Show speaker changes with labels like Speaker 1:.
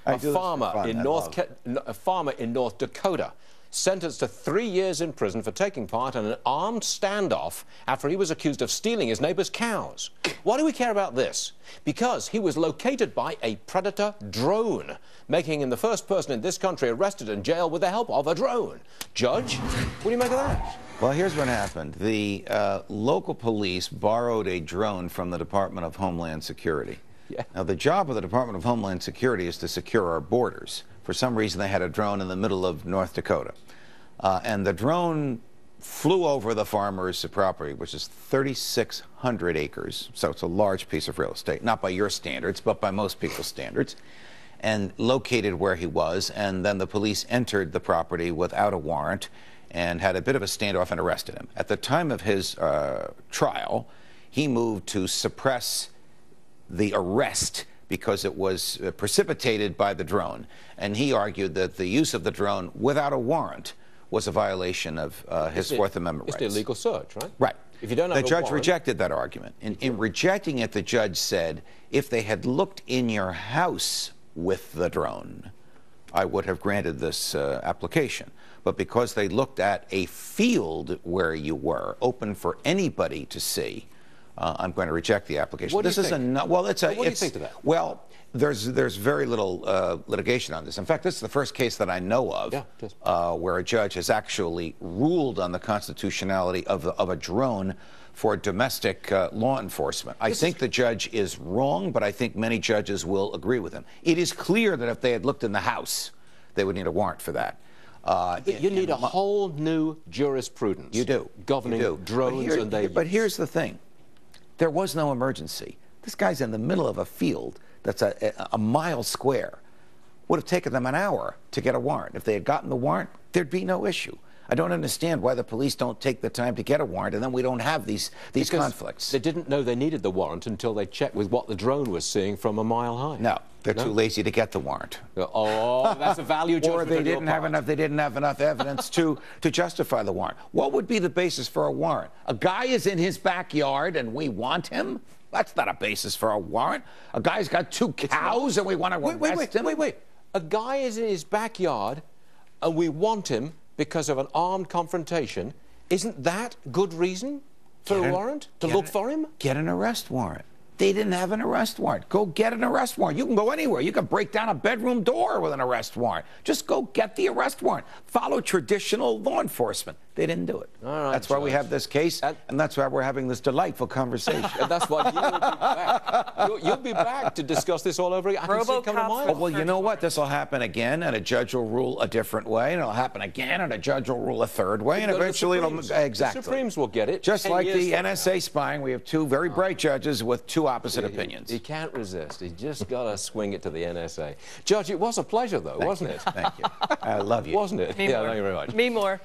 Speaker 1: A farmer in North Dakota sentenced to 3 years in prison for taking part in an armed standoff after he was accused of stealing his neighbor's cows. Why do we care about this? Because he was located by a predator drone, making him the first person in this country arrested and jailed with the help of a drone. Judge, what do you make of that?
Speaker 2: Well, here's what happened. The local police borrowed a drone from the Department of Homeland Security.
Speaker 1: Yeah.
Speaker 2: Now, the job of the Department of Homeland Security is to secure our borders. For some reason, they had a drone in the middle of North Dakota. And the drone flew over the farmer's property, which is 3,600 acres. So it's a large piece of real estate, not by your standards, but by most people's standards, and located where he was. And then the police entered the property without a warrant and had a bit of a standoff and arrested him. At the time of his trial, he moved to suppress the arrest because it was precipitated by the drone. And he argued that the use of the drone without a warrant was a violation of his Fourth Amendment rights.
Speaker 1: It's the illegal search, right?
Speaker 2: Right.
Speaker 1: If you don't have
Speaker 2: the judge
Speaker 1: warrant,
Speaker 2: rejected that argument. In rejecting it, the judge said, if they had looked in your house with the drone, I would have granted this application. But because they looked at a field where you were, open for anybody to see, I'm going to reject the application.
Speaker 1: What do you think?
Speaker 2: Well, it's a.
Speaker 1: What do you think to that?
Speaker 2: Well, there's very little litigation on this. In fact, this is the first case that I know of where a judge has actually ruled on the constitutionality of a drone for domestic law enforcement. I think the judge is wrong, but I think many judges will agree with him. It is clear that if they had looked in the house, they would need a warrant for that.
Speaker 1: You need a whole new jurisprudence.
Speaker 2: You do.
Speaker 1: Governing drones
Speaker 2: but here's the thing. There was no emergency. This guy's in the middle of a field that's a mile square. Would have taken them an hour to get a warrant. If they had gotten the warrant, there'd be no issue. I don't understand why the police don't take the time to get a warrant, and then we don't have these conflicts.
Speaker 1: They didn't know they needed the warrant until they checked with what the drone was seeing from a mile high.
Speaker 2: No, they're too lazy to get the warrant.
Speaker 1: Oh, that's a value judgment.
Speaker 2: Or they didn't have enough evidence to justify the warrant. What would be the basis for a warrant? A guy is in his backyard and we want him? That's not a basis for a warrant. A guy's got 2 cows and we want to arrest him?
Speaker 1: Wait. A guy is in his backyard and we want him because of an armed confrontation. Isn't that good reason for a warrant? To look for him?
Speaker 2: Get an arrest warrant. They didn't have an arrest warrant. Go get an arrest warrant. You can go anywhere. You can break down a bedroom door with an arrest warrant. Just go get the arrest warrant. Follow traditional law enforcement. They didn't do it.
Speaker 1: All right,
Speaker 2: that's why we have this case, and that's why we're having this delightful conversation.
Speaker 1: And that's why you will be back. You'll be back to discuss this all over again. I can see it coming a mile.
Speaker 2: Well, you know what? This will happen again, and a judge will rule a different way, and it'll happen again, and a judge will rule a third way, and eventually it'll... Exactly.
Speaker 1: The Supremes will get it.
Speaker 2: Just like the NSA spying, we have 2 very bright judges with 2 opposite opinions.
Speaker 1: He can't resist. He just got to swing it to the NSA. Judge, it was a pleasure, though, wasn't it?
Speaker 2: Thank you. I love you.
Speaker 1: Wasn't it?
Speaker 3: Me
Speaker 1: yeah,
Speaker 3: more.
Speaker 1: thank you very much.
Speaker 3: Me more.